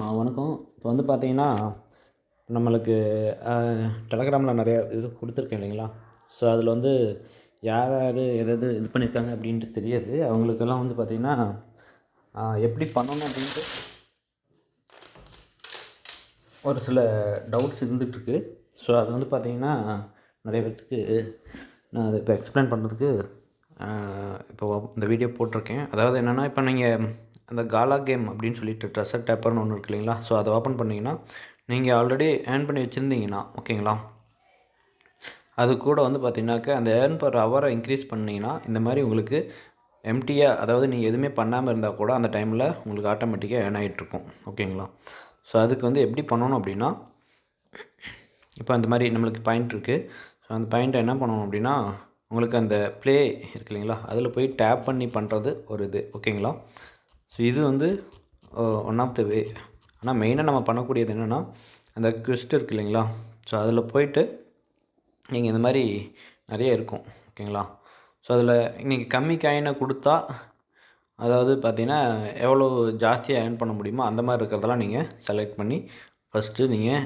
வணக்கம். இப்போ வந்து பார்த்தீங்கன்னா, நம்மளுக்கு டெலகிராமில் நிறைய இது குடுத்துருக்கேன் இல்லைங்களா? ஸோ அதில வந்து யார் யார் எது எது இது பண்ணியிருக்காங்க அப்படின்ட்டு தெரியாது. அவங்களுக்கெல்லாம் வந்து பார்த்தீங்கன்னா, எப்படி பண்ணணும் அப்படின்ட்டு ஒரு சில டவுட்ஸ் இருந்துகிட்ருக்கு. ஸோ அது வந்து பார்த்தீங்கன்னா, நிறைய பேத்துக்கு நான் அதை இப்போ எக்ஸ்பிளைன் பண்ணுறதுக்கு இப்போ இந்த வீடியோ போட்டிருக்கேன். அதாவது என்னென்னா, இப்போ நீங்கள் அந்த காலா கேம் அப்படின்னு சொல்லிட்டு ட்ரெஷர் டேப்பர்னு ஒன்று இருக்கு இல்லைங்களா? ஸோ அதை ஓப்பன் பண்ணிங்கன்னா, நீங்கள் ஆல்ரெடி ஏர்ன் பண்ணி வச்சுருந்தீங்கன்னா ஓகேங்களா, அது கூட வந்து பார்த்தீங்கன்னாக்கா அந்த ஏர்ன் பர் ஹவரை இன்க்ரீஸ் பண்ணிங்கன்னா இந்த மாதிரி உங்களுக்கு எம்டியாக, அதாவது நீங்கள் எதுவுமே பண்ணாமல் இருந்தால் கூட அந்த டைமில் உங்களுக்கு ஆட்டோமேட்டிக்காக ஏர்ன் ஆகிட்ருக்கும் ஓகேங்களா. ஸோ அதுக்கு வந்து எப்படி பண்ணணும் அப்படின்னா, இப்போ அந்த மாதிரி நம்மளுக்கு பாயிண்ட் இருக்குது. ஸோ அந்த பாயிண்ட்டை என்ன பண்ணணும் அப்படின்னா, உங்களுக்கு அந்த ப்ளே இருக்கு இல்லைங்களா, அதில் போய் டேப் பண்ணி பண்ணுறது ஒரு இது ஓகேங்களா. ஸோ இது வந்து ஒன் ஆஃப் த வே. ஆனால் மெயினாக நம்ம பண்ணக்கூடியது என்னென்னா, அந்த குவெஸ்ட் இருக்குது இல்லைங்களா, ஸோ அதில் போயிட்டு நீங்கள் இந்த மாதிரி நிறைய இருக்கும் ஓகேங்களா. ஸோ அதில் நீங்கள் கம்மி காயினை கொடுத்தா, அதாவது பார்த்தீங்கன்னா எவ்வளோ ஜாஸ்தியாக ஏர்ன் பண்ண முடியுமோ அந்த மாதிரி இருக்கிறதெல்லாம் நீங்கள் செலக்ட் பண்ணி ஃபஸ்ட்டு நீங்கள்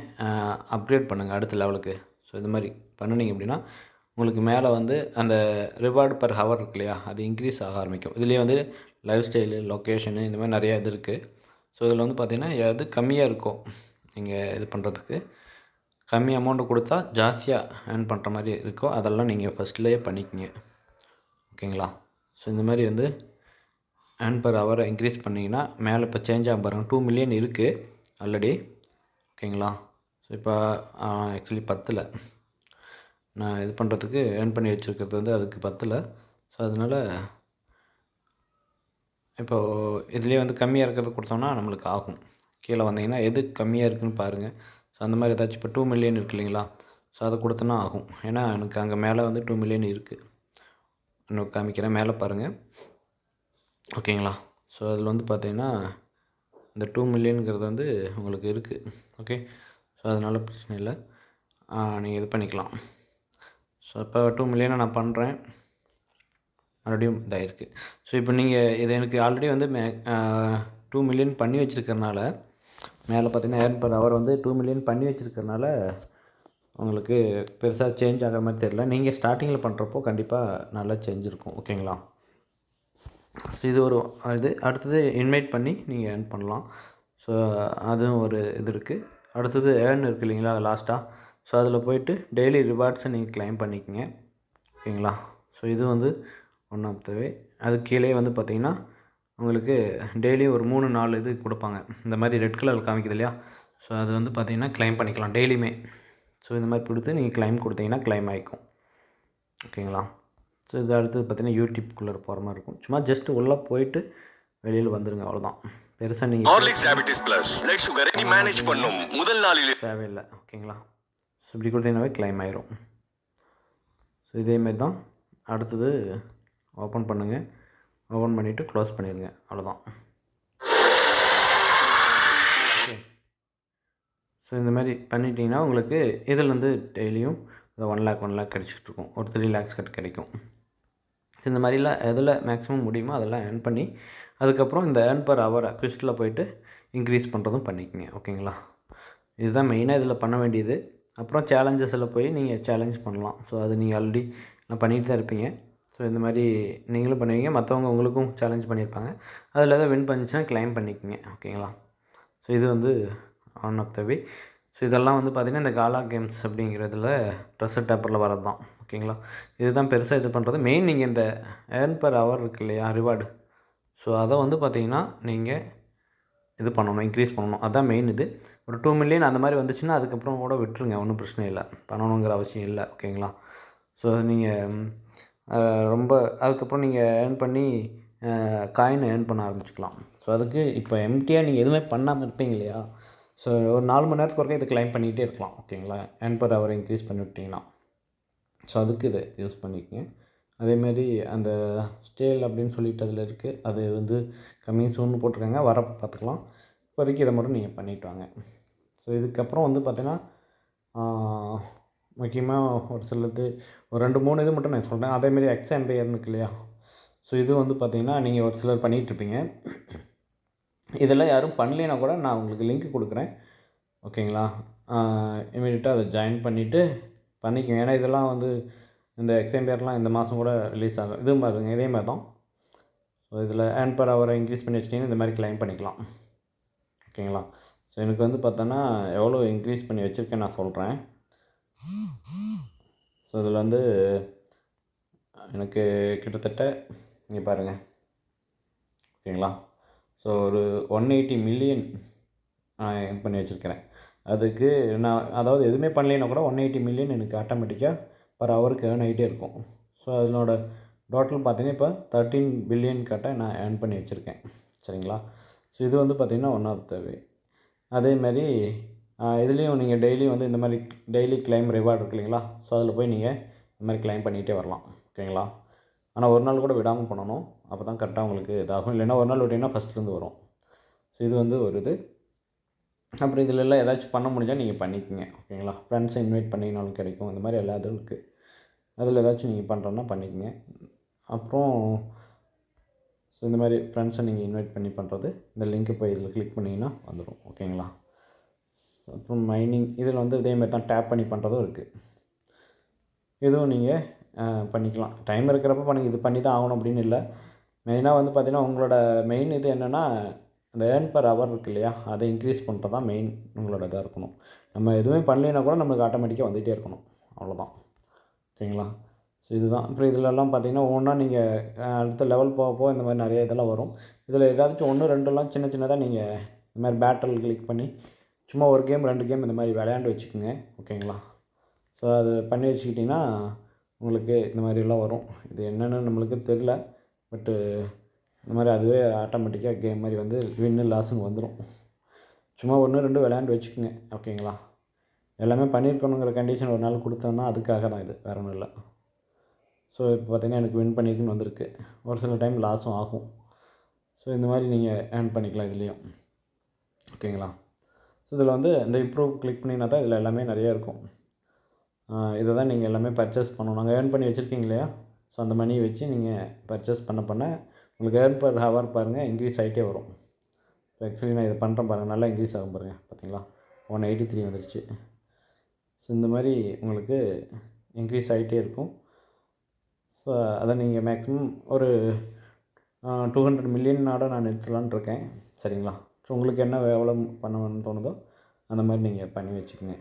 அப்கிரேட் பண்ணுங்கள் அடுத்த லெவலுக்கு. ஸோ இது மாதிரி பண்ணினீங்க அப்படின்னா உங்களுக்கு மேலே வந்து அந்த ரிவார்டு பர் ஹவர் இருக்கு இல்லையா, அது இன்க்ரீஸ் ஆக ஆரம்பிக்கும். இதுலேயே வந்து லைஃப் ஸ்டைலு, லொக்கேஷனு இந்த மாதிரி நிறையா இது இருக்குது. ஸோ இதில் வந்து பார்த்திங்கன்னா எது கம்மியாக இருக்கோ நீங்கள் இது பண்ணுறதுக்கு, கம்மி அமௌண்ட்டு கொடுத்தா ஜாஸ்தியாக ஏர்ன் பண்ணுற மாதிரி இருக்கோ அதெல்லாம் நீங்கள் ஃபஸ்ட்லேயே பண்ணிக்கங்க ஓகேங்களா. ஸோ இந்த மாதிரி வந்து ஏர்ன் பர் ஹவரை இன்க்ரீஸ் பண்ணிங்கன்னா மேலே இப்போ சேஞ்ச் ஆக பாருங்கள், 2 மில்லியன் இருக்குது ஆல்ரெடி ஓகேங்களா. ஸோ இப்போ ஆக்சுவலி 10ல் நான் இது பண்ணுறதுக்கு ஏர்ன் பண்ணி வச்சுருக்கிறது வந்து அதுக்கு 10ல். ஸோ அதனால் இப்போது இதுலேயே வந்து கம்மியாக இருக்கிறது கொடுத்தோம்னா நம்மளுக்கு ஆகும். கீழே வந்தீங்கன்னா எது கம்மியாக இருக்குதுன்னு பாருங்கள். ஸோ அந்த மாதிரி ஏதாச்சும் இப்போ 2 மில்லியன் இருக்குது இல்லைங்களா, ஸோ அதை கொடுத்தோன்னா ஆகும். ஏன்னா எனக்கு அங்கே மேலே வந்து 2 மில்லியன் இருக்குது. இன்னும் காமிக்கிறேன், மேலே பாருங்கள் ஓகேங்களா. ஸோ அதில் வந்து பார்த்தீங்கன்னா இந்த 2 மில்லியனுங்கிறது வந்து உங்களுக்கு இருக்குது ஓகே. ஸோ அதனால் பிரச்சனை இல்லை, நீங்கள் இது பண்ணிக்கலாம். ஸோ இப்போ 2 மில்லியனை நான் பண்ணுறேன், மறுபடியும் இதாகிருக்கு. ஸோ இப்போ நீங்கள் இது எனக்கு ஆல்ரெடி வந்து 2 மில்லியன் பண்ணி வச்சுருக்கறனால மேலே பார்த்தீங்கன்னா ஏர்ன் பர் ஹவர் வந்து 2 மில்லியன் பண்ணி வச்சுருக்கறனால உங்களுக்கு பெருசாக சேஞ்ச் ஆகிற மாதிரி தெரியல. நீங்கள் ஸ்டார்டிங்கில் பண்ணுறப்போ கண்டிப்பாக நல்லா சேஞ்ச் இருக்கும் ஓகேங்களா. ஸோ இது ஒரு இது. அடுத்தது இன்வைட் பண்ணி நீங்கள் ஏர்ன் பண்ணலாம். ஸோ அதுவும் ஒரு இது இருக்குது. அடுத்தது ஏர்ன் இருக்குது இல்லைங்களா லாஸ்ட்டாக, ஸோ அதில் போய்ட்டு டெய்லி ரிவார்ட்ஸை நீங்கள் கிளைம் பண்ணிக்கங்க ஓகேங்களா. ஸோ இது வந்து ஒன் ஆஃப் த வே. அது கீழே வந்து பார்த்திங்கன்னா உங்களுக்கு டெய்லியும் ஒரு 3-4 இது கொடுப்பாங்க. இந்த மாதிரி ரெட் கலரில் காமிக்குது இல்லையா, ஸோ அது வந்து பார்த்திங்கன்னா கிளைம் பண்ணிக்கலாம் டெய்லியுமே. ஸோ இந்த மாதிரி கொடுத்து நீங்கள் கிளைம் கொடுத்தீங்கன்னா கிளைம் ஆகிக்கும் ஓகேங்களா. ஸோ இது அடுத்தது பார்த்திங்கன்னா யூடியூப்குள்ளே போகிற மாதிரி இருக்கும். சும்மா ஜஸ்ட் உள்ளே போயிட்டு வெளியில் வந்துடுங்க, அவ்வளோதான். பெருசாக நீங்கள் தேவையில்லை ஓகேங்களா. ஸோ இப்படி கொடுத்தீங்கன்னாவே கிளைம் ஆயிரும். ஸோ இதேமாரி தான். அடுத்தது ஓப்பன் பண்ணுங்கள், ஓப்பன் பண்ணிவிட்டு க்ளோஸ் பண்ணிடுங்க, அவ்வளோதான். ஓகே. ஸோ இந்த மாதிரி பண்ணிட்டீங்கன்னா உங்களுக்கு இதில் வந்து டெய்லியும் 1 லேக் கிடச்சிட்ருக்கும். ஒரு 3 லேக்ஸ் கிடைக்கும். இந்த மாதிரிலாம் எதில் மேக்ஸிமம் முடியுமோ அதெல்லாம் ஏர்ன் பண்ணி அதுக்கப்புறம் இந்த ஏர்ன் பர் ஹவரை குவிஸ்ட்டில் போய்ட்டு இன்க்ரீஸ் பண்ணுறதும் பண்ணிக்கங்க ஓகேங்களா. இதுதான் மெயினாக இதில் பண்ண வேண்டியது. அப்புறம் சேலஞ்சஸில் போய் நீங்கள் சேலஞ்ச் பண்ணலாம். ஸோ அது நீங்கள் ஆல்ரெடி நான் பண்ணிட்டு தான் இருப்பீங்க. ஸோ இந்த மாதிரி நீங்களும் பண்ணுவீங்க, மற்றவங்க உங்களுக்கும் சேலஞ்ச் பண்ணியிருப்பாங்க. அதில் எதாவது வின் பண்ணிச்சுன்னா கிளைம் பண்ணிக்கங்க ஓகேங்களா. ஸோ இது வந்து one of the way. So இதெல்லாம் வந்து பார்த்திங்கன்னா இந்த காலா கேம்ஸ் அப்படிங்கிறதுல ட்ரெஷர் டேப்பரில் வரது தான் ஓகேங்களா. இதுதான் பெருசாக இது பண்ணுறது. மெயின் நீங்கள் இந்த ஏர்ன் பர் ஹவர் இருக்கு இல்லையா ரிவார்டு, ஸோ அதை வந்து பார்த்திங்கன்னா நீங்கள் இது பண்ணணும், இன்க்ரீஸ் பண்ணணும். அதுதான் மெயின் இது. ஒரு 2 மில்லியன் அந்த மாதிரி வந்துச்சுன்னா அதுக்கப்புறம் கூட விட்டுருங்க, ஒன்றும் பிரச்சனை இல்லை, பண்ணணுங்கிற அவசியம் இல்லை ஓகேங்களா. ஸோ நீங்கள் ரொம்ப அதுக்கப்புறம் நீங்கள் ஏர்ன் பண்ணி காயின் ஏர்ன் பண்ண ஆரம்பிச்சிக்கலாம். ஸோ அதுக்கு இப்போ எம்டியாக நீங்கள் எதுவுமே பண்ணாமல் இருப்பீங்க இல்லையா, ஸோ ஒரு 4 மணி நேரத்துக்கு ஒருக்கா இதை கிளைம் பண்ணிகிட்டே இருக்கலாம் ஓகேங்களா. ஏர்ன் பர் ஹவர் இன்க்ரீஸ் பண்ணி விட்டிங்கன்னா, ஸோ அதுக்கு இதை யூஸ் பண்ணிக்கங்க. அதேமாரி அந்த ஸ்டேல் அப்படின்னு சொல்லிட்டு அதில் இருக்குது, அது வந்து கம்மிங் சூன்னு போட்டிருக்காங்க, வரப்போ பார்த்துக்கலாம். இப்போதைக்கு இதை மட்டும் நீங்கள் பண்ணிவிட்டு வாங்க. ஸோ இதுக்கப்புறம் வந்து பார்த்திங்கன்னா முக்கியமாக ஒரு சிலது ஒரு 2-3 இது மட்டும் நான் சொல்கிறேன். அதேமாரி எக்ஸ் எம்பையர்னு இருக்கு இல்லையா, ஸோ இது வந்து பார்த்திங்கன்னா நீங்கள் ஒரு சிலர் பண்ணிகிட்ருப்பீங்க. இதெல்லாம் யாரும் பண்ணலைன்னா கூட நான் உங்களுக்கு லிங்க் கொடுக்குறேன். ஓகேங்களா? இமீடியட்டாக அதை ஜாயின் பண்ணிவிட்டு பண்ணிக்கோங்க. ஏன்னா இதெல்லாம் வந்து இந்த எக்ஸாம்பியர்லாம் இந்த மாதம் கூட ரிலீஸ் ஆகும். இதுவும் பாருங்கள் இதே மாதிரி தான். ஸோ இதில் ஏர்ன் பர் ஹவரை இன்க்ரீஸ் பண்ணி வச்சிட்டிங்கன்னா இந்த மாதிரி கிளைம் பண்ணிக்கலாம். ஓகேங்களா? ஸோ எனக்கு வந்து பார்த்தோன்னா எவ்வளோ இன்க்ரீஸ் பண்ணி வச்சுருக்கேன் நான் சொல்கிறேன். ஸோ இதில் வந்து எனக்கு கிட்டத்தட்ட இங்கே பாருங்கள். ஓகேங்களா? ஸோ ஒரு 180 மில்லியன் நான் இது பண்ணி வச்சுருக்கிறேன். அதுக்கு நான் அதாவது எதுவுமே பண்ணலைன்னா கூட 180 மில்லியன் எனக்கு ஆட்டோமேட்டிக்காக பர் ஹவருக்கு ஏர்ன் ஆகிட்டே இருக்கும். ஸோ அதனோட டோட்டல் பார்த்தீங்கன்னா இப்போ 13 பில்லியன் கிட்ட நான் ஏர்ன் பண்ணி வச்சுருக்கேன். சரிங்களா? ஸோ இது வந்து பார்த்திங்கன்னா ஒன் ஆஃப் த வே. அதேமாதிரி இதுலேயும் நீங்கள் டெய்லியும் வந்து இந்த மாதிரி டெய்லி கிளைம் ரிவார்டு இருக்கு இல்லைங்களா? ஸோ அதில் போய் நீங்கள் இந்த மாதிரி கிளைம் பண்ணிகிட்டே வரலாம். ஓகேங்களா? ஆனால் ஒரு நாள் கூட விடாமல் பண்ணணும். அப்போ தான் கரெக்டாக உங்களுக்கு இதாகும். இல்லைன்னா ஒரு நாள் விட்டிங்கன்னா ஃபஸ்ட்லேருந்து வரும். ஸோ இது வந்து ஒரு இது. அப்புறம் இதில் எல்லாம் ஏதாச்சும் பண்ண முடிஞ்சால் நீங்கள் பண்ணிக்கோங்க. ஓகேங்களா? ஃப்ரெண்ட்ஸை இன்வைட் பண்ணிங்கனாலும் கிடைக்கும். இந்த மாதிரி எல்லா இதுவும் இருக்குது. அதில் ஏதாச்சும் நீங்கள் பண்ணுறோன்னா பண்ணிக்கோங்க. அப்புறம் ஸோ இந்த மாதிரி ஃப்ரெண்ட்ஸை நீங்கள் இன்வைட் பண்ணி பண்ணுறது இந்த லிங்க்கை போய் இதில் கிளிக் பண்ணிங்கன்னா வந்துடும். ஓகேங்களா? அப்புறம் மைனிங் இதில் வந்து இதேமாதிரி தான் டேப் பண்ணி பண்ணுறதும் இருக்குது. இதுவும் நீங்கள் பண்ணிக்கலாம். டைம் இருக்கிறப்ப இது பண்ணி தான் ஆகணும் அப்படின்னு இல்லை. மெயினாக வந்து பார்த்திங்கன்னா உங்களோட மெயின் இது என்னென்னா அந்த ஏர்ன் பர் ஹவர் இருக்குது இல்லையா, அதை இன்க்ரீஸ் பண்ணுறது தான் மெயின் உங்களோட இதாக இருக்கணும். நம்ம எதுவுமே பண்ணலைன்னா கூட நம்மளுக்கு ஆட்டோமேட்டிக்காக வந்துகிட்டே இருக்கணும். அவ்வளோதான். ஓகேங்களா? ஸோ இதுதான். அப்புறம் இதிலெல்லாம் பார்த்திங்கன்னா ஒவ்வொன்றா நீங்கள் அடுத்த லெவல் போக போக இந்த மாதிரி நிறைய இதெல்லாம் வரும். இதில் ஏதாச்சும் 1, 2லாம் சின்ன சின்னதாக நீங்கள் இந்த மாதிரி பேட்டில் கிளிக் பண்ணி சும்மா ஒரு கேம் 2 கேம் இந்த மாதிரி விளையாண்டு வச்சுக்கோங்க. ஓகேங்களா? ஸோ அது பண்ணி வச்சுக்கிட்டிங்கன்னா உங்களுக்கு இந்த மாதிரிலாம் வரும். இது என்னென்னு நம்மளுக்கு தெரில. பட்டு இந்த மாதிரி அதுவே ஆட்டோமேட்டிக்காக கேம் மாதிரி வந்து வின்னு லாஸுன்னு வந்துடும். சும்மா 1, 2 விளையாண்டு வச்சுக்கோங்க. ஓகேங்களா? எல்லாமே பண்ணியிருக்கணுங்கிற கண்டிஷன் ஒரு நாள் கொடுத்தோன்னா அதுக்காக தான் இது, வேறு ஒன்றும் இல்லை. ஸோ இப்போ பார்த்திங்கன்னா எனக்கு வின் பண்ணியிருக்குன்னு வந்திருக்கு. ஒரு சில டைம் லாஸும் ஆகும். ஸோ இந்த மாதிரி நீங்கள் ஏர்ன் பண்ணிக்கலாம் இதுலேயும். ஓகேங்களா? ஸோ இதில் வந்து இந்த இம்ப்ரூவ் கிளிக் பண்ணிங்கன்னா தான் இதில் எல்லாமே நிறையா இருக்கும். இதை தான் நீங்கள் எல்லாமே பர்ச்சேஸ் பண்ணணும். நாங்கள் ஏர்ன் பண்ணி வச்சுருக்கீங்க இல்லையா? ஸோ அந்த மணியை வச்சு நீங்கள் பர்ச்சேஸ் பண்ண உங்களுக்கு ஏர்ன் பர் ஹவர் பாருங்கள் இன்க்ரீஸ் ஆகிட்டே வரும். இப்போ ஆக்சுவலி நான் இதை பண்ணுறேன் பாருங்கள், நல்லா இன்க்ரீஸ் ஆகும் பாருங்கள். பார்த்தீங்களா? 183 வந்துருச்சு. ஸோ இந்த மாதிரி உங்களுக்கு இன்க்ரீஸ் ஆகிட்டே இருக்கும். ஸோ அதை நீங்கள் மேக்ஸிமம் ஒரு 200 மில்லியனோட நான் நிறுத்தலான்னு இருக்கேன். சரிங்களா? ஸோ உங்களுக்கு என்ன எவ்வளோ பண்ணணும்னு தோணுதோ அந்த மாதிரி நீங்கள் பண்ணி வச்சுக்கோங்க.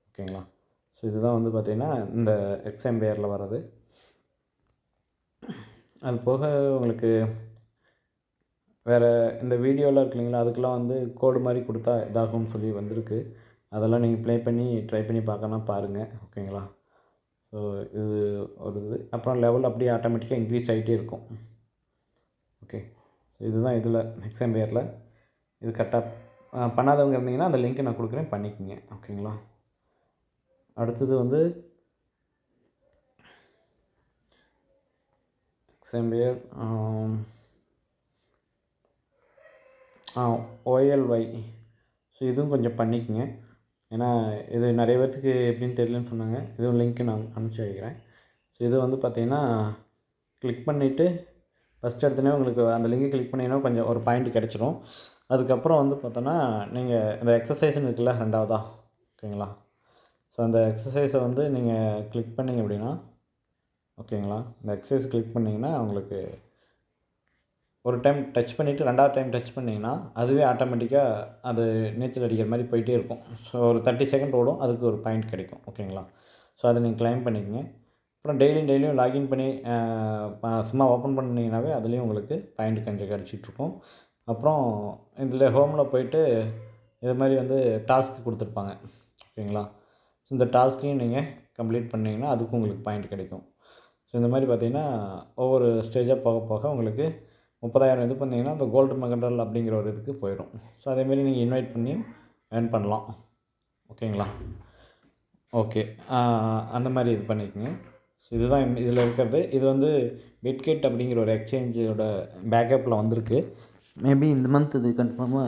ஓகேங்களா? ஸோ இதுதான் வந்து பார்த்திங்கன்னா இந்த எக்ஸாம்பியரில் வர்றது. அது போக உங்களுக்கு வேறு இந்த வீடியோலாம் இருக்கு இல்லைங்களா, அதுக்கெலாம் வந்து கோடு மாதிரி கொடுத்தா இதாகும்னு சொல்லி வந்திருக்கு. அதெல்லாம் நீங்கள் ப்ளே பண்ணி ட்ரை பண்ணி பார்க்கணுன்னா பாருங்கள். ஓகேங்களா? ஸோ இது ஒரு இது. அப்புறம் லெவல் அப்படியே ஆட்டோமேட்டிக்காக இன்க்ரீஸ் ஆகிட்டே இருக்கும். ஓகே. ஸோ இதுதான் இதில் எக்ஸாம்பியரில். இது கரெக்டாக பண்ணாதவங்க இருந்தீங்கன்னா அந்த லிங்க்கை நான் கொடுக்குறேன், பண்ணிக்கோங்க. ஓகேங்களா? அடுத்தது வந்து எக்ஸாம்பியர் OLY. ஸோ இதுவும் கொஞ்சம் பண்ணிக்கோங்க. ஏன்னா இது நிறைய பேர்த்துக்கு எப்படின்னு தெரியலன்னு சொன்னாங்க. இதுவும் லிங்க்கு நான் அனுப்பிச்சி வைக்கிறேன். ஸோ இது வந்து பார்த்திங்கன்னா கிளிக் பண்ணிவிட்டு ஃபஸ்ட் எடுத்தோடனே உங்களுக்கு அந்த லிங்கை கிளிக் பண்ணிங்கன்னா கொஞ்சம் ஒரு பாயிண்ட் கிடச்சிரும். அதுக்கப்புறம் வந்து பார்த்தோன்னா நீங்கள் இந்த எக்ஸசைஸ்னு இருக்குல்ல 2வதா. ஓகேங்களா? ஸோ அந்த எக்ஸசைஸை வந்து நீங்கள் கிளிக் பண்ணிங்க அப்படின்னா, ஓகேங்களா, இந்த எக்ஸசைஸ் கிளிக் பண்ணிங்கன்னா உங்களுக்கு ஒரு டைம் டச் பண்ணிவிட்டு 2வது டைம் டச் பண்ணிங்கன்னா அதுவே ஆட்டோமேட்டிக்காக அது நீச்சல் அடிக்கிற மாதிரி போயிட்டே இருக்கும். ஸோ ஒரு 30 செகண்ட் ஓடும், அதுக்கு ஒரு பாயிண்ட் கிடைக்கும். ஓகேங்களா? ஸோ அதை நீங்கள் கிளைம் பண்ணிக்கங்க. அப்புறம் டெய்லியும் லாகின் பண்ணி சும்மா ஓப்பன் பண்ணிங்கனாவே அதுலேயும் உங்களுக்கு பாயிண்ட் கொஞ்சம் கிடச்சிட்ருக்கும். அப்புறம் இதில் ஹோமில் போய்ட்டு இது மாதிரி வந்து டாஸ்க் கொடுத்துருப்பாங்க. ஓகேங்களா? ஸோ இந்த டாஸ்க்கையும் நீங்கள் கம்ப்ளீட் பண்ணிங்கன்னா அதுக்கும் உங்களுக்கு பாயிண்ட் கிடைக்கும். ஸோ இந்த மாதிரி பார்த்திங்கன்னா ஒவ்வொரு ஸ்டேஜாக போக போக உங்களுக்கு 30,000 இது பண்ணிங்கன்னா அந்த கோல்டு மெடல் அப்படிங்கிற ஒரு இதுக்கு போயிடும். ஸோ அதேமாரி நீங்கள் இன்வைட் பண்ணி ஏர்ன் பண்ணலாம். ஓகேங்களா? ஓகே. அந்த மாதிரி இது பண்ணிக்கோங்க. ஸோ இதுதான் இதில் இருக்கிறது. இது வந்து பிட்கெட் அப்படிங்கிற ஒரு எக்ஸ்சேஞ்சோட பேக்கப்பில் வந்திருக்கு. மேபி இந்த மந்த் இது கன்ஃபார்மாக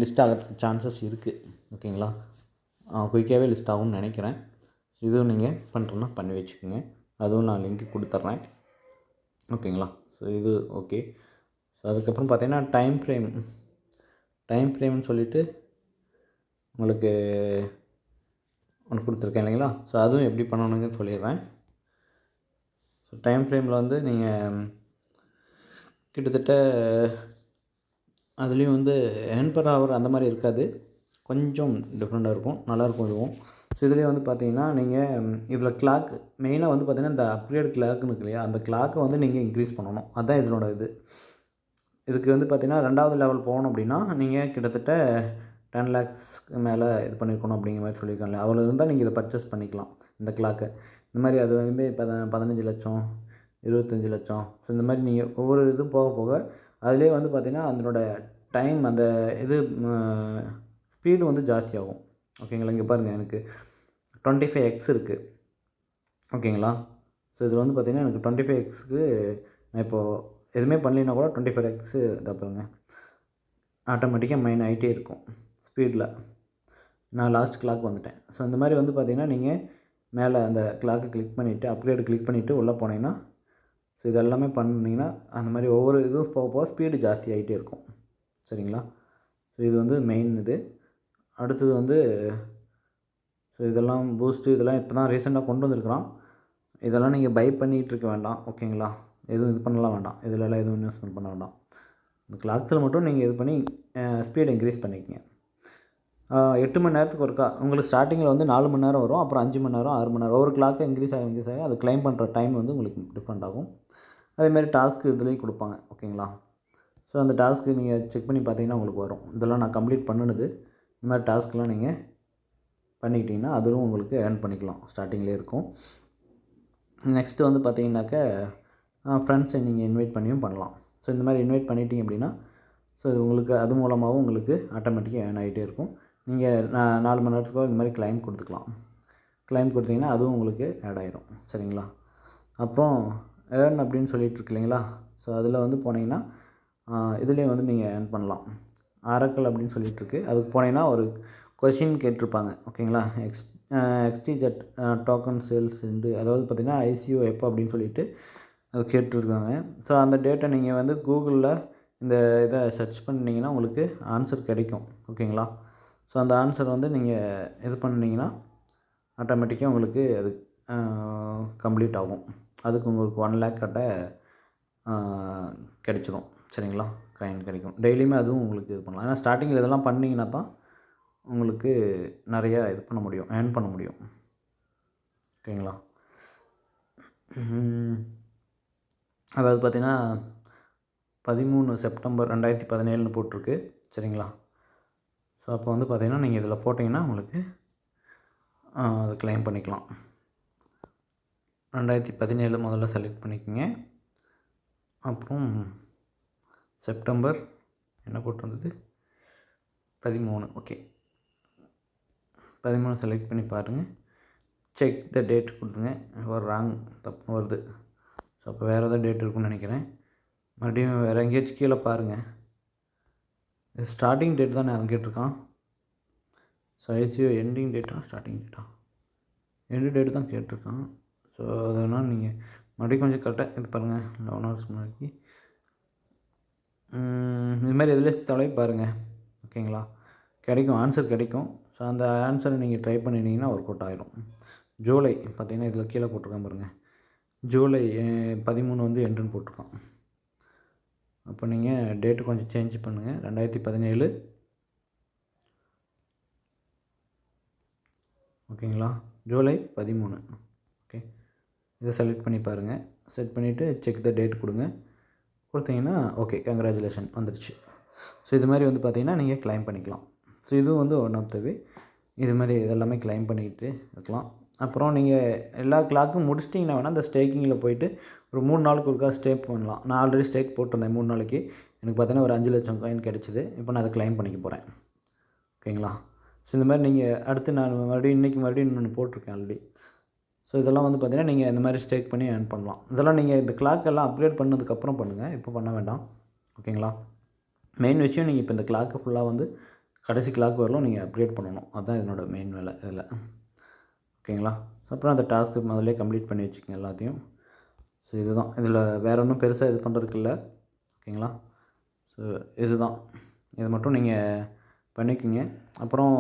லிஸ்ட் ஆகிறதுக்கு சான்சஸ் இருக்குது. ஓகேங்களா? குயிக்காகவே லிஸ்ட் ஆகும்னு நினைக்கிறேன். இதுவும் நீங்கள் பண்ணுறோன்னா பண்ணி வச்சுக்கோங்க. அதுவும் நான் லிங்க் கொடுத்துட்றேன். ஓகேங்களா? ஸோ இது ஓகே. ஸோ ஸோ அதுக்கப்புறம் பார்த்தீங்கன்னா டைம் ஃப்ரேம்னு சொல்லிவிட்டு உங்களுக்கு ஒன்று கொடுத்துருக்கேன் இல்லைங்களா? ஸோ அதுவும் எப்படி பண்ணணுங்க சொல்லிடுறேன். ஸோ டைம் ஃப்ரேமில் வந்து நீங்கள் கிட்டத்தட்ட அதுலேயும் வந்து எர்ன் பெர் ஹவர் அந்த மாதிரி இருக்காது, கொஞ்சம் டிஃப்ரெண்ட்டாக இருக்கும், நல்லாயிருக்கும் இதுவும். ஸோ இதுலேயே வந்து பார்த்தீங்கன்னா நீங்கள் இதில் கிளாக் மெயினாக வந்து பார்த்தீங்கன்னா இந்த அப்கிரேட் கிளாக்னு இருக்கு இல்லையா, அந்த கிளாக்கை வந்து நீங்கள் இன்க்ரீஸ் பண்ணணும். அதுதான் இதனோட இதுக்கு வந்து பார்த்தீங்கன்னா 2வது லெவல் போகணும் அப்படின்னா நீங்கள் கிட்டத்தட்ட 10 லேக்ஸ்க்கு மேலே இது பண்ணியிருக்கணும் அப்படிங்கிற மாதிரி சொல்லியிருக்காங்க. அவ்வளோ இருந்தால் நீங்கள் இதை பர்ச்சேஸ் பண்ணிக்கலாம் இந்த கிளாக்கை. இந்த மாதிரி அது வந்து 15 லட்சம் 25 லட்சம். ஸோ இந்த மாதிரி நீங்கள் ஒவ்வொரு இதுவும் போக போக அதிலே வந்து பார்த்திங்கன்னா அதனோட டைம் அந்த இது ஸ்பீடு வந்து ஜாஸ்தியாகும். ஓகேங்களா? இங்கே பாருங்கள், எனக்கு 25x இருக்குது. ஓகேங்களா? ஸோ இதில் வந்து பார்த்திங்கன்னா எனக்கு 25xக்கு நான் இப்போது எதுவுமே பண்ணலைன்னா கூட 25x இதாக பாருங்க, ஆட்டோமேட்டிக்காக மைன் ஆகிட்டே இருக்கும் ஸ்பீடில். நான் லாஸ்ட் கிளாக் வந்துட்டேன். ஸோ இந்த மாதிரி வந்து பார்த்திங்கன்னா நீங்கள் மேலே அந்த கிளாக்கை கிளிக் பண்ணிவிட்டு அப்கிரேடு கிளிக் பண்ணிவிட்டு உள்ளே போனீங்கன்னா, ஸோ இதெல்லாமே பண்ணிங்கன்னா அந்த மாதிரி ஒவ்வொரு இதுவும் போக போக ஸ்பீடு ஜாஸ்தி ஆகிட்டே இருக்கும். சரிங்களா? ஸோ இது வந்து மெயின் இது. அடுத்தது வந்து ஸோ இதெல்லாம் பூஸ்ட்டு இதெல்லாம் இப்போ தான் ரீசெண்டாக கொண்டு வந்திருக்கிறான். இதெல்லாம் நீங்கள் பை பண்ணிகிட்டு இருக்க வேண்டாம். ஓகேங்களா? எதுவும் இது பண்ணலாம் வேண்டாம், இதிலலாம் எதுவும் இன்வெஸ்ட்மெண்ட் பண்ண வேண்டாம். இந்த கிளாக்ஸில் மட்டும் நீங்கள் இது பண்ணி ஸ்பீடை இன்க்ரீஸ் பண்ணிக்கங்க. 8 மணி நேரத்துக்கு ஒருக்கா உங்களுக்கு ஸ்டார்டிங்கில் வந்து 4 மணி நேரம் வரும், அப்புறம் 5 மணி நேரம் 6 மணி நேரம் ஒவ்வொரு கிளாக்கை இன்க்ரீஸ் ஆக அது கிளைம் பண்ணுற டைம் வந்து உங்களுக்கு டிஃப்ரெண்ட் ஆகும். அதேமாதிரி டாஸ்க்கு இதுலேயும் கொடுப்பாங்க. ஓகேங்களா? ஸோ அந்த டாஸ்க்கு நீங்கள் செக் பண்ணி பார்த்தீங்கன்னா உங்களுக்கு வரும். இதெல்லாம் நான் கம்ப்ளீட் பண்ணுனது. இந்த மாதிரி டாஸ்க்லாம் நீங்கள் பண்ணிக்கிட்டிங்கன்னா அதுவும் உங்களுக்கு ஏர்ன் பண்ணிக்கலாம், ஸ்டார்டிங்லேயே இருக்கும். நெக்ஸ்ட்டு வந்து பார்த்தீங்கன்னாக்க ஃப்ரெண்ட்ஸை நீங்கள் இன்வைட் பண்ணியும் பண்ணலாம். ஸோ இந்த மாதிரி இன்வைட் பண்ணிட்டீங்க அப்படின்னா ஸோ இது உங்களுக்கு அது மூலமாகவும் உங்களுக்கு ஆட்டோமேட்டிக்காக ஏர்ன் ஆகிட்டே இருக்கும். நீங்கள் 4 மணி நேரத்துக்கோ இந்த மாதிரி கிளைம் கொடுத்துக்கலாம். கிளைம் கொடுத்தீங்கன்னா அதுவும் உங்களுக்கு ஆட் ஆகிடும். சரிங்களா? அப்புறம் ஏர்ன் அப்படின்னு சொல்லிட்டு இருக்கு இல்லைங்களா? ஸோ அதில் வந்து போனீங்கன்னா இதுலேயும் வந்து நீங்கள் ஏர்ன் பண்ணலாம். ஆரக்கிள் அப்படின்னு சொல்லிட்டுருக்கு, அதுக்கு போனீங்கன்னா ஒரு கொஷின் கேட்டிருப்பாங்க. ஓகேங்களா? எக்ஸ்டிஜெட் டோக்கன் சேல்ஸ் அதாவது பார்த்திங்கன்னா ICO எப்போ அப்படின்னு சொல்லிட்டு அது கேட்டிருக்காங்க. ஸோ அந்த டேட்டை நீங்கள் வந்து கூகுளில் இந்த இதை சர்ச் பண்ணிங்கன்னா உங்களுக்கு ஆன்சர் கிடைக்கும். ஓகேங்களா? ஸோ அந்த ஆன்சர் வந்து நீங்கள் இது பண்ணிங்கன்னா ஆட்டோமேட்டிக்காக உங்களுக்கு அது கம்ப்ளீட் ஆகும். அதுக்கு உங்களுக்கு 1 லேக் கட்ட கிடைச்சிரும். சரிங்களா? காயின் கிடைக்கும். டெய்லியுமே அதுவும் உங்களுக்கு இது பண்ணலாம். ஏன்னா ஸ்டார்டிங்கில் இதெல்லாம் பண்ணிங்கன்னா தான் உங்களுக்கு நிறையா இது பண்ண முடியும், ஏர்ன் பண்ண முடியும். ஓகேங்களா? அதாவது பார்த்திங்கன்னா 13 செப்டம்பர் 2017 போட்டிருக்கு. சரிங்களா? ஸோ அப்போ வந்து பார்த்திங்கன்னா நீங்கள் இதில் போட்டிங்கன்னா உங்களுக்கு அதை கிளைம் பண்ணிக்கலாம். 2017 முதல்ல செலக்ட் பண்ணிக்கோங்க. அப்புறம் செப்டம்பர் என்ன போட்டு வந்தது 13. ஓகே, 13 செலக்ட் பண்ணி பாருங்கள். செக் த டேட் கொடுத்துங்க. ஒரு ராங் தப்பு வருது. ஸோ அப்போ வேறு ஏதாவது டேட் இருக்குன்னு நினைக்கிறேன். மறுபடியும் வேறு எங்கேயாச்சும் கீழே பாருங்கள். இது ஸ்டார்டிங் டேட் தான் நான் கேட்டிருக்கான். So ICO ending data starting data? End date தான் கேட்டிருக்கான். ஸோ அதனால் நீங்கள் மறுபடியும் கொஞ்சம் கரெக்டாக இது பாருங்கள். 11 ஹவர்ஸ் முன்னாடி இதுமாதிரி எதுலேயே தொலை பாருங்கள். ஓகேங்களா? கிடைக்கும், ஆன்சர் கிடைக்கும். ஸோ அந்த ஆன்சரை நீங்கள் ட்ரை பண்ணிட்டீங்கன்னா ஒர்க் அவுட் ஆகிடும். ஜூலை பார்த்திங்கன்னா இதில் கீழே போட்டிருக்கேன் பாருங்கள். ஜூலை 13 வந்து எண்டுன்னு போட்டிருக்கான். அப்போ நீங்கள் டேட்டு கொஞ்சம் சேஞ்ச் பண்ணுங்கள். 2017. ஓகேங்களா? ஜூலை 13. ஓகே, இதை செலக்ட் பண்ணி பாருங்கள். செட் பண்ணிவிட்டு செக் த டேட் கொடுங்க. கொடுத்தீங்கன்னா ஓகே, கங்க்ராச்சுலேஷன் வந்துடுச்சு. ஸோ இது மாதிரி வந்து பார்த்திங்கன்னா நீங்கள் கிளைம் பண்ணிக்கலாம். ஸோ இதுவும் வந்து ஒன் ஆஃப் த வே. இது மாதிரி இதெல்லாமே கிளைம் பண்ணிக்கிட்டு இருக்கலாம். அப்புறம் நீங்கள் எல்லா கிளாக்கும் முடிச்சிட்டிங்கன்னா வேணால் அந்த ஸ்டேக்கிங்கில் போய்ட்டு ஒரு 3 நாளுக்கு ஒருக்கா ஸ்டேக் பண்ணலாம். நான் ஆல்ரெடி ஸ்டேக் போட்டிருந்தேன் 3 நாளைக்கு. எனக்கு பார்த்தீங்கன்னா ஒரு 5 லட்சம் காயின் கிடச்சிது. இப்போ நான் அதை கிளைம் பண்ணிக்க போகிறேன். ஓகேங்களா? ஸோ இந்த மாதிரி நீங்கள் அடுத்து நான் மறுபடியும் இன்றைக்கி இன்னொன்று போட்டிருக்கேன் ஆல்ரெடி. ஸோ இதெல்லாம் வந்து பார்த்திங்கன்னா நீங்கள் இந்த மாதிரி ஸ்டேக் பண்ணி ஏர்ன் பண்ணலாம். இதெல்லாம் நீங்கள் இந்த கிளாக் எல்லாம் அப்கிரேட் பண்ணதுக்கப்புறம் பண்ணுங்கள், இப்போ பண்ண வேண்டாம். ஓகேங்களா? மெயின் விஷயம் நீங்கள் இப்போ இந்த கிளாக்கு ஃபுல்லாக வந்து கடைசி கிளாக் வரலும் நீங்கள் அப்கிரேட் பண்ணணும். அதுதான் என்னோடய மெயின் வேலை இதில். ஓகேங்களா? அப்புறம் அந்த டாஸ்க்கு முதல்ல கம்ப்ளீட் பண்ணி வச்சுக்கோங்க எல்லாத்தையும். ஸோ இதுதான், இதில் வேறு ஒன்றும் பெருசாக இது பண்ணுறதுக்கு இல்லை. ஓகேங்களா? ஸோ இதுதான், இதை மட்டும் நீங்கள் பண்ணிக்கோங்க. அப்புறம்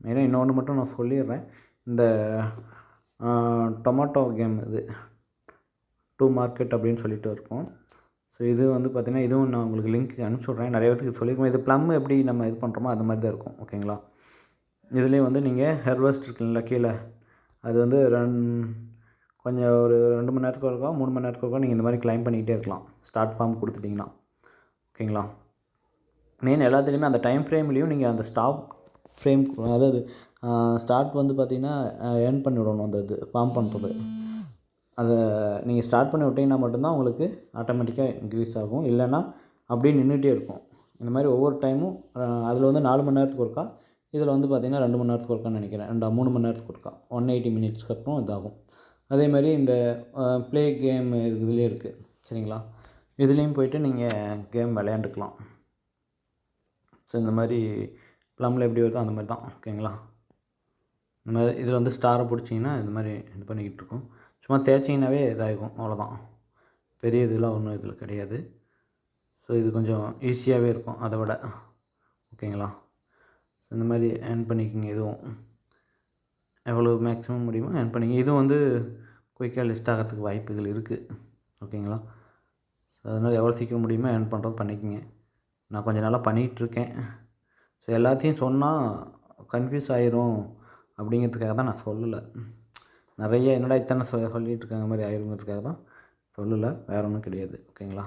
மெயினாக இன்னொன்று மட்டும் நான் சொல்லிடுறேன். இந்த டொமாட்டோ கேம் இது 2 மார்க்கெட் அப்படின்னு சொல்லிட்டு இருக்கும். ஸோ இது வந்து பார்த்திங்கன்னா, இதுவும் நான் உங்களுக்கு லிங்க் அனுப்பிச்சி விட்றேன். நிறைய பேருக்கு சொல்லியிருக்கோம். இது ப்ளம் எப்படி நம்ம இது பண்ணுறோமோ அது மாதிரி தான் இருக்கும். ஓகேங்களா? இதுலேயும் வந்து நீங்கள் ஹெர்வெஸ்ட் இருக்குல்ல கீழே, அது வந்து கொஞ்சம் ஒரு 2 மணி நேரத்துக்கு ஒருக்கா 3 மணி நேரத்துக்கு ஒருக்கா நீங்கள் இந்த மாதிரி கிளைம் பண்ணிக்கிட்டே இருக்கலாம், ஸ்டார்ட் ஃபார்ம் கொடுத்துட்டிங்கன்னா. ஓகேங்களா? மெயின் எல்லாத்துலேயுமே அந்த டைம் ஃப்ரேம்லேயும் நீங்கள் அந்த ஸ்டாப் ஃப்ரேம், அதாவது ஸ்டார்ட் வந்து பார்த்திங்கன்னா ஏர்ன் பண்ணி விடணும். அந்த இது ஃபார்ம் பண்ணுறது, அதை நீங்கள் ஸ்டார்ட் பண்ணி விட்டிங்கன்னா மட்டும்தான் உங்களுக்கு ஆட்டோமேட்டிக்காக இன்க்ரீஸ் ஆகும். இல்லைன்னா அப்படியே நின்றுட்டே இருக்கும். இந்த மாதிரி ஒவ்வொரு டைமும் அதில் வந்து 4 மணி நேரத்துக்கு ஒருக்கா, இதில் வந்து பார்த்திங்கன்னா 2 மணி நேரத்துக்கு ஒருக்கான்னு நினைக்கிறேன். 3 மணி நேரத்துக்கு ஒருக்கா 180 மினிட்ஸ்க்கு அப்புறம் இதாகும். அதேமாதிரி இந்த ப்ளே கேம் இதுலேயே இருக்குது. சரிங்களா? இதுலேயும் போய்ட்டு நீங்கள் கேம் விளையாண்டுக்கலாம். ஸோ இந்த மாதிரி ப்ளம்மில் எப்படி வருதோ அந்த மாதிரி தான். ஓகேங்களா? இந்த மாதிரி இதில் வந்து ஸ்டாரை பிடிச்சிங்கன்னா இந்த மாதிரி இது பண்ணிக்கிட்டு இருக்கும். சும்மா தேய்ச்சிங்கனாவே இதாகும், அவ்வளோதான். பெரிய இதெல்லாம் ஒன்றும் இதில் கிடையாது. ஸோ இது கொஞ்சம் ஈஸியாகவே இருக்கும் அதை விட. ஓகேங்களா? இந்த மாதிரி ஏர்ன் பண்ணிக்கோங்க. இதுவும் எவ்வளோ மேக்ஸிமம் முடியுமோ ஏர்ன் பண்ணிக்கங்க. இதுவும் வந்து குயிக்காக லிஸ்ட் ஆகிறதுக்கு வாய்ப்புகள் இருக்குது. ஓகேங்களா? ஸோ அதனால் எவ்வளோ சீக்கிரம் முடியுமோ ஏர்ன் பண்ணுறது பண்ணிக்கோங்க. நான் கொஞ்சம் நாளாக பண்ணிகிட்ருக்கேன். ஸோ எல்லாத்தையும் சொன்னால் கன்ஃபியூஸ் ஆயிரும் அப்படிங்கிறதுக்காக தான் நான் சொல்லலை. நிறைய என்னடா இத்தனை சொல்லிகிட்டு இருக்காங்க மாதிரி ஆயிருங்கிறதுக்காக தான் சொல்லலை, வேறு ஒன்றும் கிடையாது. ஓகேங்களா?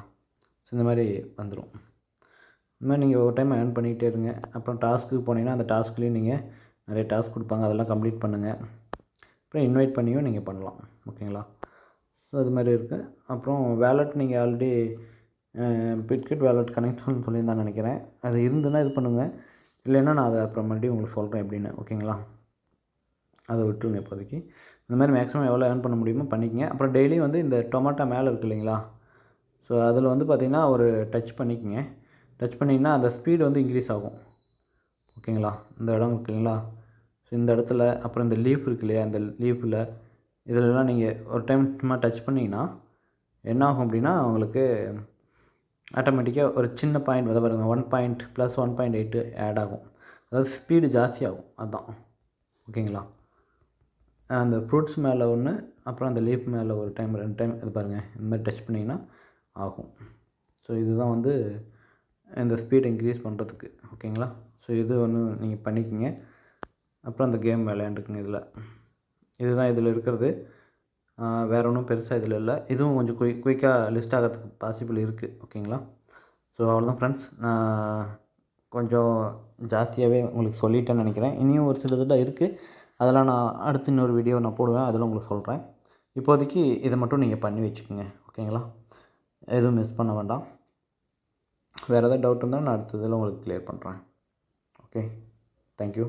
ஸோ இந்த மாதிரி வந்துடும். இந்த மாதிரி நீங்கள் ஒரு டைம் ஏர்ன் பண்ணிக்கிட்டே இருங்க. அப்புறம் டாஸ்க்கு போனீங்கன்னா அந்த டாஸ்க்லேயும் நீங்கள் நிறைய டாஸ்க் கொடுப்பாங்க, அதெல்லாம் கம்ப்ளீட் பண்ணுங்கள். அப்புறம் இன்வைட் பண்ணியும் நீங்கள் பண்ணலாம். ஓகேங்களா? ஸோ அது மாதிரி இருக்குது. அப்புறம் வேலட் நீங்கள் ஆல்ரெடி பிட்கெட் வேலட் கனெக்ஷன் சொல்லியிருந்தான்னு நினைக்கிறேன். அது இருந்துன்னா இது பண்ணுங்கள், இல்லைன்னா நான் அதை அப்புறம் மறுபடியும் உங்களுக்கு சொல்கிறேன் எப்படின்னு. ஓகேங்களா? அதை விட்டுருங்க இப்போதைக்கு. இந்த மாதிரி மேக்ஸிமம் எவ்வளோ ஏர்ன் பண்ண முடியுமோ பண்ணிக்கங்க. அப்புறம் டெய்லியும் வந்து இந்த டொமாட்டோ மேலே இருக்குது இல்லைங்களா, ஸோ அதில் வந்து பார்த்திங்கன்னா ஒரு டச் பண்ணிக்கங்க. டச் பண்ணிங்கன்னா அந்த ஸ்பீடு வந்து இன்க்ரீஸ் ஆகும். ஓகேங்களா? இந்த இடம் இருக்குது இல்லைங்களா, ஸோ இந்த இடத்துல அப்புறம் இந்த லீஃப் இருக்கு இல்லையா, இந்த லீஃபில் இதிலெல்லாம் நீங்கள் ஒரு டைம் சும்மா டச் பண்ணிங்கன்னா என்ன ஆகும் அப்படின்னா, உங்களுக்கு ஆட்டோமேட்டிக்காக ஒரு சின்ன பாயிண்ட் வந்து பாருங்கள், 1 பாயிண்ட் ப்ளஸ் 1.8 ஆட் ஆகும். அதாவது ஸ்பீடு ஜாஸ்தியாகும். அதுதான். ஓகேங்களா? அந்த ஃப்ரூட்ஸ் மேலே ஒன்று, அப்புறம் அந்த லீஃப் மேலே ஒரு டைம் 2 டைம் இது பாருங்கள், இந்த மாதிரி டச் பண்ணிங்கன்னா ஆகும். ஸோ இதுதான் வந்து இந்த ஸ்பீட் இன்க்ரீஸ் பண்ணுறதுக்கு. ஓகேங்களா? ஸோ இது ஒன்று நீங்கள் பண்ணிக்கோங்க. அப்புறம் அந்த கேம் விளையாண்டுக்குங்க. இதுதான் இதில் இருக்கிறது. வேறு ஒன்றும் பெருசாக இதில் இல்லை. இதுவும் கொஞ்சம் குயிக்காக லிஸ்ட் ஆகிறதுக்கு பாசிபிள் இருக்குது. ஓகேங்களா? ஸோ அவ்வளோதான் ஃப்ரெண்ட்ஸ். நான் கொஞ்சம் ஜாஸ்தியாகவே உங்களுக்கு சொல்லிட்டேன்னு நினைக்கிறேன். இனியும் ஒரு சில இதில் இருக்குது, அதெல்லாம் நான் அடுத்து இன்னொரு வீடியோ நான் போடுவேன், அதில் உங்களுக்கு சொல்கிறேன். இப்போதைக்கு இதை மட்டும் நீங்கள் பண்ணி வச்சுக்கோங்க. ஓகேங்களா? எதுவும் மிஸ் பண்ண வேண்டாம். வேறு ஏதாவது டவுட் இருந்தால் நான் அடுத்த இதில் உங்களுக்கு க்ளியர் பண்ணுறேன். Okay, thank you.